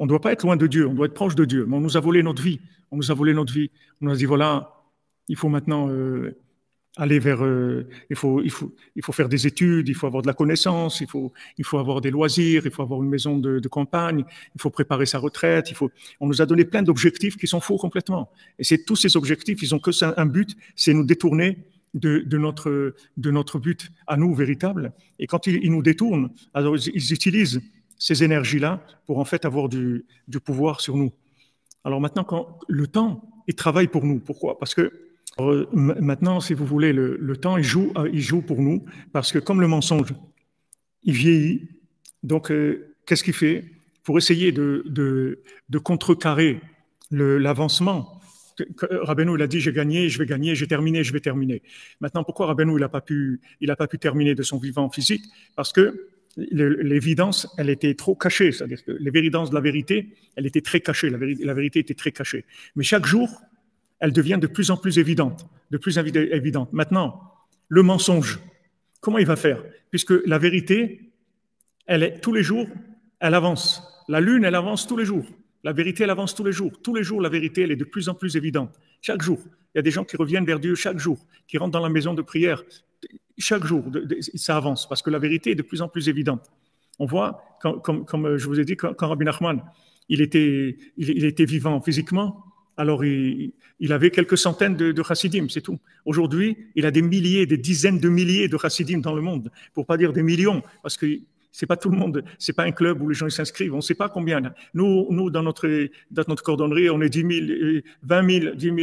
on ne doit pas être loin de Dieu, on doit être proche de Dieu. Mais on nous a volé notre vie. On nous a volé notre vie. On nous a dit, voilà, il faut maintenant aller vers... il faut faire des études, il faut avoir de la connaissance, il faut avoir des loisirs, il faut avoir une maison de campagne, il faut préparer sa retraite. On nous a donné plein d'objectifs qui sont faux complètement. Et c'est tous ces objectifs, ils ont que un but, c'est nous détourner de notre but à nous véritable. Et quand ils nous détournent, alors ils utilisent ces énergies-là pour en fait avoir du pouvoir sur nous. Alors maintenant, quand le temps, il travaille pour nous. Pourquoi? Parce que maintenant, si vous voulez, le temps, il joue pour nous. Parce que comme le mensonge, il vieillit. Donc, qu'est-ce qu'il fait? Pour essayer de contrecarrer l'avancement. Rabbeinu, il a dit, j'ai gagné, je vais gagner, j'ai terminé, je vais terminer. Maintenant, pourquoi Rabbeinu, il n'a pas pu terminer de son vivant physique? Parce que l'évidence, elle était trop cachée. C'est-à-dire que l'évidence de la vérité, elle était très cachée. La vérité était très cachée. Mais chaque jour, elle devient de plus en plus évidente. Maintenant, le mensonge, comment il va faire? Puisque la vérité, tous les jours, elle avance. La lune, elle avance tous les jours. La vérité, elle avance tous les jours. Tous les jours, la vérité, elle est de plus en plus évidente. Chaque jour. Il y a des gens qui reviennent vers Dieu chaque jour, qui rentrent dans la maison de prière. Chaque jour, ça avance, parce que la vérité est de plus en plus évidente. On voit, comme je vous ai dit, quand Rabbi Nachman, il était vivant physiquement, alors il avait quelques centaines de chassidim, c'est tout. Aujourd'hui, il a des milliers, des dizaines de milliers de chassidim dans le monde, pour pas dire des millions, parce que c'est pas tout le monde, c'est pas un club où les gens s'inscrivent, on sait pas combien. Nous dans notre cordonnerie, on est 10 000, 20 000, 10 000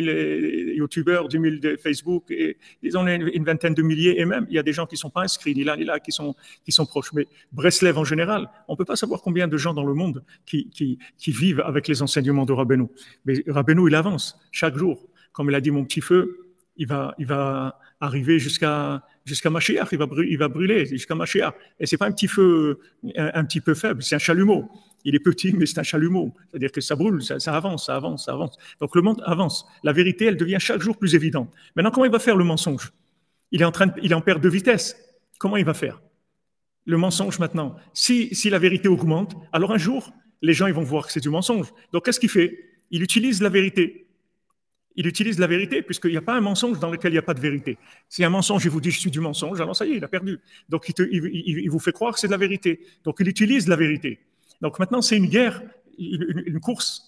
youtubeurs, 10 000 de Facebook, et on est une vingtaine de milliers, et même il y a des gens qui sont pas inscrits, ni là, qui sont proches. Mais Breslev en général, on peut pas savoir combien de gens dans le monde qui vivent avec les enseignements de Rabbeinu. Mais Rabbeinu, il avance chaque jour. Comme il a dit mon petit feu, il va arriver jusqu'à Mashiach, il va brûler jusqu'à Mashiach. Et c'est pas un petit feu, un petit peu faible, c'est un chalumeau. Il est petit, mais c'est un chalumeau. C'est-à-dire que ça brûle, ça avance. Donc le monde avance. La vérité, elle devient chaque jour plus évidente. Maintenant, comment il va faire le mensonge? Il est en perte de vitesse. Comment il va faire? Le mensonge maintenant. Si la vérité augmente, alors un jour, les gens ils vont voir que c'est du mensonge. Donc qu'est-ce qu'il fait? Il utilise la vérité. Il utilise la vérité, puisqu'il n'y a pas un mensonge dans lequel il n'y a pas de vérité. Si un mensonge, il vous dit je suis du mensonge, alors ça y est, il a perdu. Donc il vous fait croire que c'est de la vérité. Donc il utilise la vérité. Donc maintenant, c'est une guerre, une course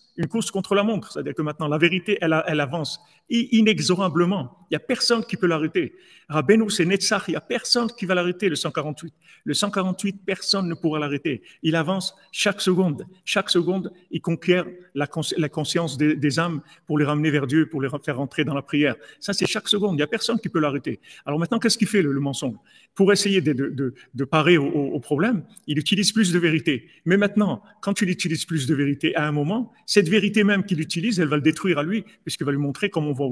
contre la montre. C'est-à-dire que maintenant, la vérité, elle avance inexorablement. Il n'y a personne qui peut l'arrêter. Rabbeinu, c'est Netzach, il n'y a personne qui va l'arrêter, le 148. Le 148, personne ne pourra l'arrêter. Il avance chaque seconde. Chaque seconde, il conquiert la conscience des âmes pour les ramener vers Dieu, pour les faire rentrer dans la prière. Ça, c'est chaque seconde. Il n'y a personne qui peut l'arrêter. Alors maintenant, qu'est-ce qu'il fait, le mensonge? Pour essayer de parer au problème, il utilise plus de vérité. Mais maintenant, quand il utilise plus de vérité, à un moment, cette vérité même qu'il utilise, elle va le détruire à lui, puisqu'elle va lui montrer, comme on voit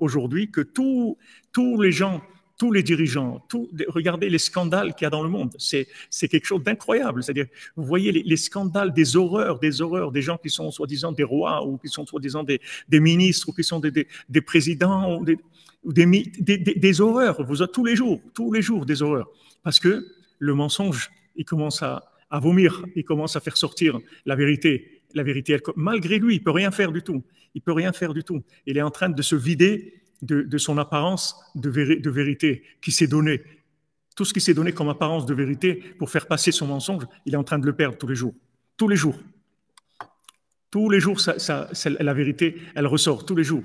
aujourd'hui que tous les gens, tous les dirigeants, regardez les scandales qu'il y a dans le monde. C'est quelque chose d'incroyable. C'est-à-dire, vous voyez les scandales, des horreurs, des gens qui sont soi-disant des rois, ou qui sont soi-disant des ministres, ou qui sont des présidents, ou des horreurs. Vous avez tous les jours des horreurs. Parce que le mensonge, il commence à vomir, il commence à faire sortir la vérité. La vérité, malgré lui, il peut rien faire du tout. Il est en train de se vider de son apparence de vérité qui s'est donnée. Tout ce qui s'est donné comme apparence de vérité pour faire passer son mensonge, il est en train de le perdre tous les jours. Tous les jours, la vérité, elle ressort tous les jours.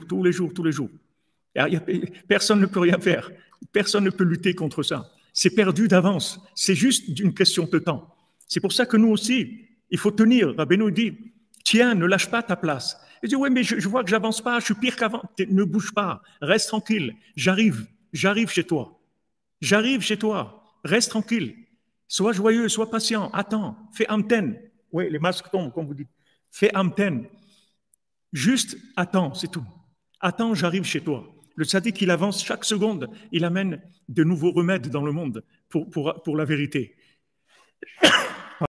Personne ne peut rien faire. Personne ne peut lutter contre ça. C'est perdu d'avance. C'est juste une question de temps. C'est pour ça que nous aussi, il faut tenir. Rabbeinu dit, tiens, ne lâche pas ta place. Il dit, oui, mais je vois que j'avance pas, je suis pire qu'avant. Ne bouge pas, reste tranquille. J'arrive chez toi. Reste tranquille. Sois joyeux, sois patient. Attends, fais amten. Oui, les masques tombent, comme vous dites. Fais amten. Juste attends, c'est tout. Attends, j'arrive chez toi. Le tzaddik, il avance chaque seconde. Il amène de nouveaux remèdes dans le monde pour la vérité.